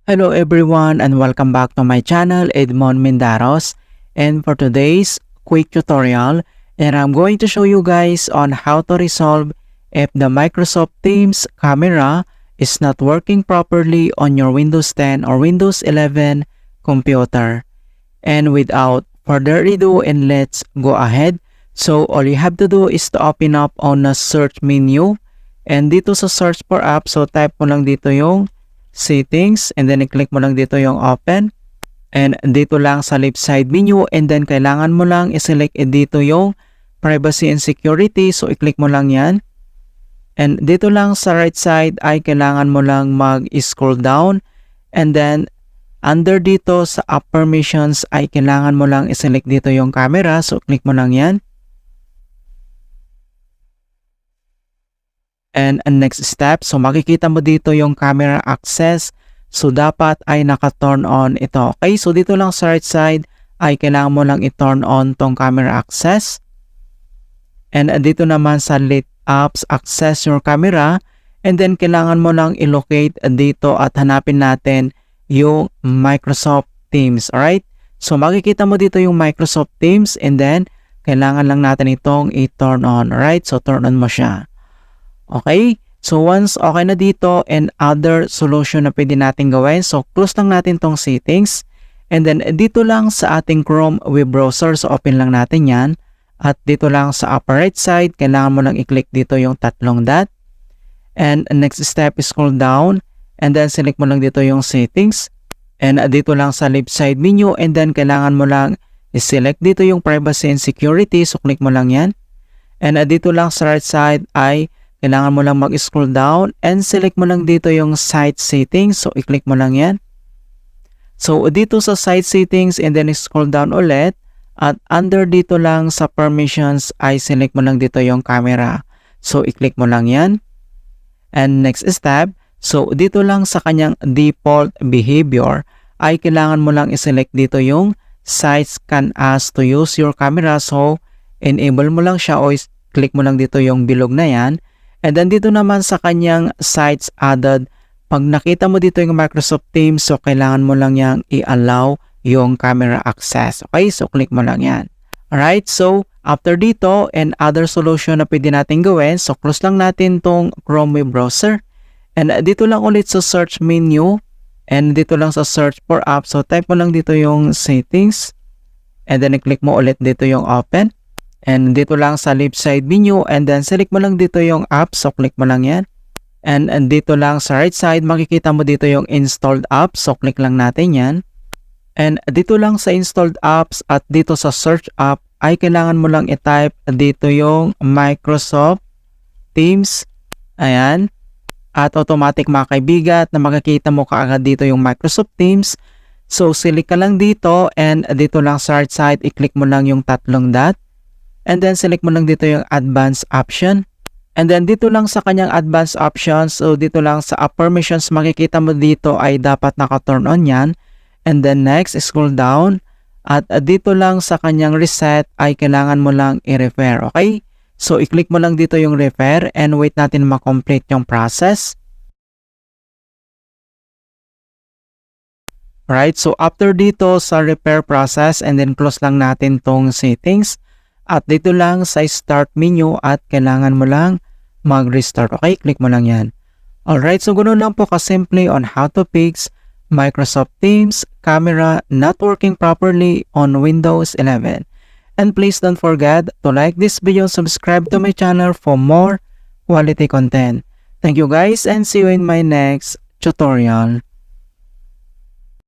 Hello everyone and welcome back to my channel, Edmond Mendaros. And for today's quick tutorial, I'm going to show you guys on how to resolve if the Microsoft Teams camera is not working properly on your Windows 10 or Windows 11 computer. And without further ado, and let's go ahead. So all you have to do is to open up on the search menu. And dito sa search for app, so type mo lang dito yung settings and then i-click mo lang dito yung open. And dito lang sa left side menu and then kailangan mo lang i-select dito yung privacy and security. So i-click mo lang yan. And dito lang sa right side ay kailangan mo lang mag-scroll down. And then under dito sa app permissions ay kailangan mo lang i-select dito yung camera. So click mo lang yan. And next step, so makikita mo dito yung camera access. So dapat ay naka-turn on ito. Okay, so dito lang sa right side ay kailangan mo lang i-turn on tong camera access. And dito naman sa lit apps, access your camera. And then kailangan mo lang i-locate dito at hanapin natin yung Microsoft Teams. Alright, so makikita mo dito yung Microsoft Teams and then kailangan lang natin itong i-turn on. Alright, so turn on mo siya. Okay, so once okay na dito and other solution na pwede natin gawin, so close lang natin tong settings and then dito lang sa ating Chrome web browser, so open lang natin yan at dito lang sa upper right side, kailangan mo lang i-click dito yung tatlong dot and next step is scroll down and then select mo lang dito yung settings and dito lang sa left side menu and then kailangan mo lang i-select dito yung privacy and security, so click mo lang yan and dito lang sa right side ay kailangan mo lang mag-scroll down and select mo lang dito yung site settings. So, i-click mo lang yan. So, dito sa site settings and then scroll down ulit. At under dito lang sa permissions ay select mo lang dito yung camera. So, i-click mo lang yan. And next step, so dito lang sa kanyang default behavior ay kailangan mo lang i-select dito yung sites can ask to use your camera. So, enable mo lang siya o click mo lang dito yung bilog na yan. And then dito naman sa kanyang sites added, pag nakita mo dito yung Microsoft Teams, so kailangan mo lang yang i-allow yung camera access. Okay, so click mo lang yan. Alright, so after dito and other solution na pwede natin gawin, so close lang natin tong Chrome web browser. And dito lang ulit sa search menu and dito lang sa search for app, so type mo lang dito yung settings and then i-click mo ulit dito yung open. And dito lang sa left side menu and then select mo lang dito yung app, so click mo lang yan. And dito lang sa right side makikita mo dito yung installed apps, so click lang natin yan. And dito lang sa installed apps at dito sa search app ay kailangan mo lang i-type dito yung Microsoft Teams. Ayan. At automatic mga kaibigan na makikita mo kaagad dito yung Microsoft Teams. So select ka lang dito and dito lang sa right side i-click mo lang yung tatlong dot. And then select mo lang dito yung advanced option. And then dito lang sa kanyang advanced options, so dito lang sa app permissions makikita mo dito ay dapat naka-turn on yan. And then next, scroll down. At dito lang sa kanyang reset ay kailangan mo lang i-refer. Okay? So i-click mo lang dito yung refer and wait natin ma-complete yung process. Right? So after dito sa repair process and then close lang natin tong settings. At dito lang sa start menu at kailangan mo lang mag-restart. Okay, click mo lang yan. Alright, so ganoon lang po kasimple on how to fix Microsoft Teams camera not working properly on Windows 11. And please don't forget to like this video and subscribe to my channel for more quality content. Thank you guys and see you in my next tutorial.